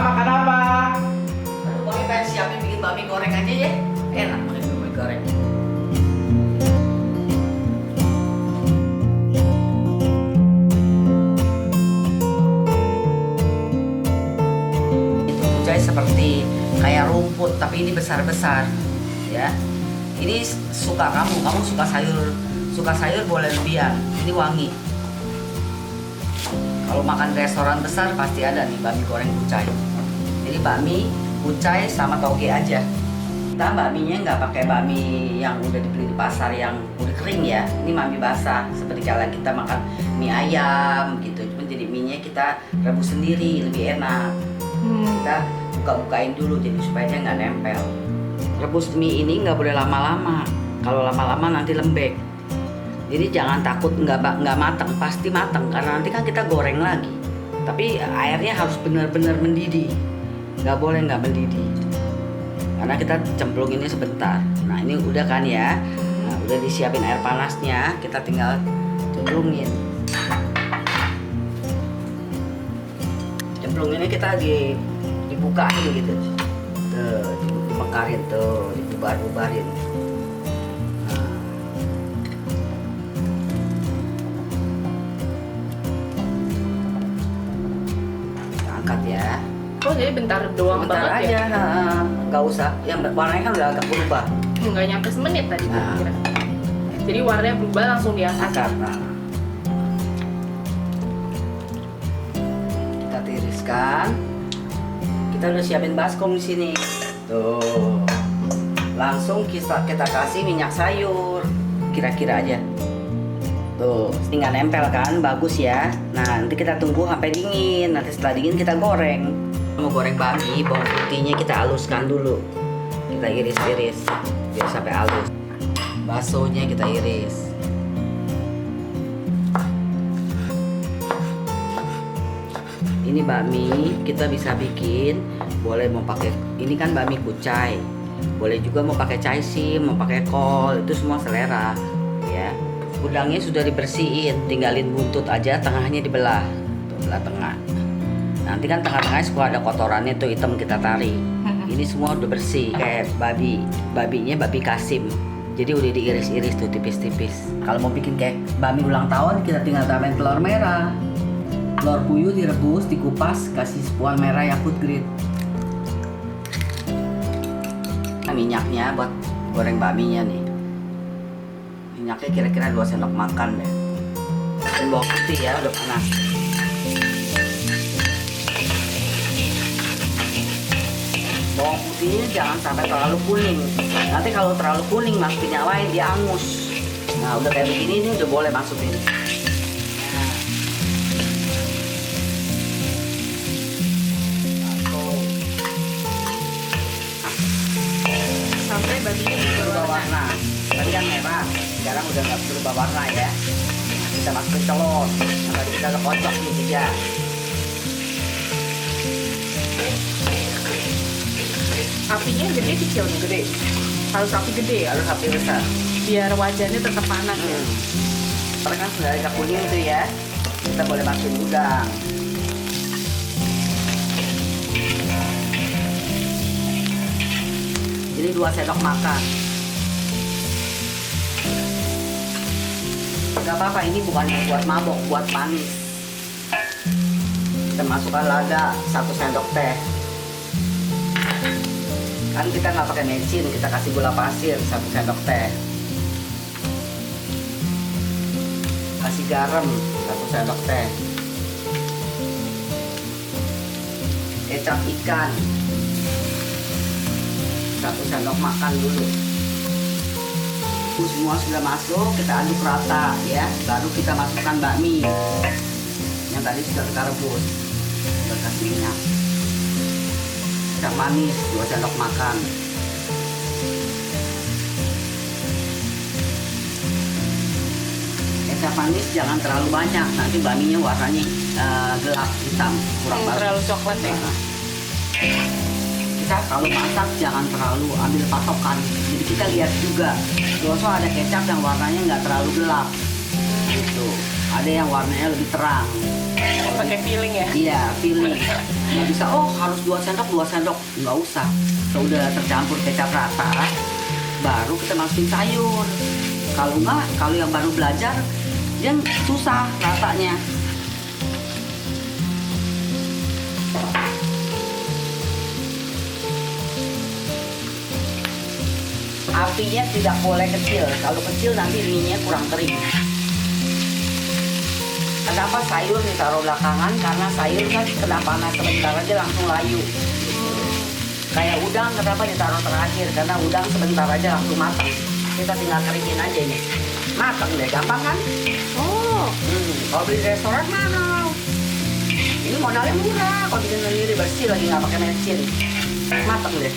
makan apa? Aduh, Mami pengen siapin bikin bami goreng aja ya. Enak makan bami goreng. Itu kucai seperti kayak rumput, tapi ini besar-besar, ya. Ini suka kamu suka sayur boleh lebihan. Ini wangi. Kalau makan restoran besar pasti ada nih bami goreng kucai. Jadi bami, kucai sama toge aja. Kita baminya nggak pakai bami yang udah dibeli di pasar yang udah kering ya. Ini bami basah seperti kalau kita makan mie ayam gitu. Cuma jadi mie-nya kita rebus sendiri lebih enak. Kita buka-bukain dulu jadi supaya dia nggak nempel. Rebus mie ini nggak boleh lama-lama. Kalau lama-lama nanti lembek. Jadi jangan takut nggak matang, pasti matang karena nanti kan kita goreng lagi. Tapi airnya harus benar-benar mendidih. Nggak boleh nggak mendidih. Karena kita cemplung ini sebentar. Nah ini udah kan ya. Nah, udah disiapin air panasnya, kita tinggal cemplungin. Cemplung ini kita dibuka aja gitu. Tuh, dimekarin tuh, dibubar-bubarin. Angkat ya. Oh jadi bentar doang Bentar banget aja, ya? nggak usah. Yang warnanya kan udah agak berubah. Nggak nyampe semenit tadi Nah. kira. Jadi warnanya berubah langsung diangkat. Angkat. Nah. Kita tiriskan. Kita udah siapin baskom di sini. Tuh. Langsung kita kasih minyak sayur. Kira-kira aja. Tuh, tinggal nempel kan, bagus ya. Nah, nanti kita tunggu sampai dingin. Nanti setelah dingin kita goreng. Mau goreng bami, bawang putihnya kita haluskan dulu. Kita iris-iris biar sampai halus. Baksonya kita iris. Ini bami kita bisa bikin, boleh mau pakai ini kan bami kucai. Boleh juga mau pakai caisim, mau pakai kol, itu semua selera, ya. Udangnya sudah dibersihin, tinggalin buntut aja, tengahnya dibelah. Tuh, belah tengah. Nanti kan tengah-tengahnya suka ada kotorannya tuh hitam kita tarik. Ini semua udah bersih kayak babinya babi kasim. Jadi udah diiris-iris tuh tipis-tipis. Kalau mau bikin kayak bami ulang tahun kita tinggal tambahin telur merah. Telur puyuh direbus, dikupas, kasih sepuan merah yang food grade. Nah, minyaknya buat goreng baminya nih. Minyaknya kira-kira 2 sendok makan deh. Dan bawang putih ya udah panas. Bawang putihnya jangan sampai terlalu kuning. Nanti kalau terlalu kuning masukin yang lain dia angus. Nah udah kayak begini ini udah boleh masukin. Sampai babinya Berubah warna. Tadi kan merah, sekarang udah nggak berubah warna ya. Kita masukin telur. Yang tadi kita udah kocok nih juga. apinya gede kecil nih? Gede. Harus api gede ya? Harus api besar. Biar wajannya tetap panas ya? Karena kan sudah ada kuning tuh ya. Kita boleh masukin udang. Ini 2 sendok makan. Gak apa-apa, ini bukan buat mabok, buat manis. Kita masukkan lada 1 sendok teh. Kan kita nggak pakai mecin, kita kasih gula pasir 1 sendok teh. Kasih garam 1 sendok teh. Kecap ikan 1 sendok makan dulu. Semua sudah masuk, kita aduk rata ya. Baru kita masukkan bakmi yang tadi sudah kita rebus. Kita kasih minyak. Kecap manis 2 sendok makan. Kecap manis jangan terlalu banyak, nanti bakminya warnanya gelap hitam, kurang bagus. Terlalu coklat ya? Kita kalau masak jangan terlalu ambil patokan, jadi kita lihat juga. Biasa ada kecap yang warnanya nggak terlalu gelap, gitu. Ada yang warnanya lebih terang. Kalau pakai feeling ya. Iya, pilih. Nggak bisa, oh harus 2 sendok. Nggak usah. Kalau udah tercampur kecap rata, baru kita masukin sayur. Kalau nggak, kalau yang baru belajar, dia susah ratanya. Apinya tidak boleh kecil. Kalau kecil nanti mie-nya kurang kering. Kenapa sayur ditaruh belakangan? Karena sayur kan kena panas sebentar aja langsung layu. Kayak udang kenapa ditaruh terakhir? Karena udang sebentar aja langsung matang. Kita tinggal keringin aja nih. Matang deh, gampang kan? Oh, Kalau beli di restoran mahal. Ini modalnya murah. Kalau bikin sendiri bersih lagi nggak pakai mesin. Matang deh.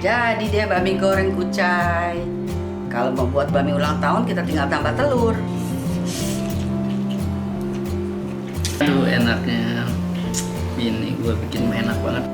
Jadi dia bami goreng kucai. Kalau mau buat bami ulang tahun kita tinggal tambah telur. Aduh enaknya ini gue bikin enak banget.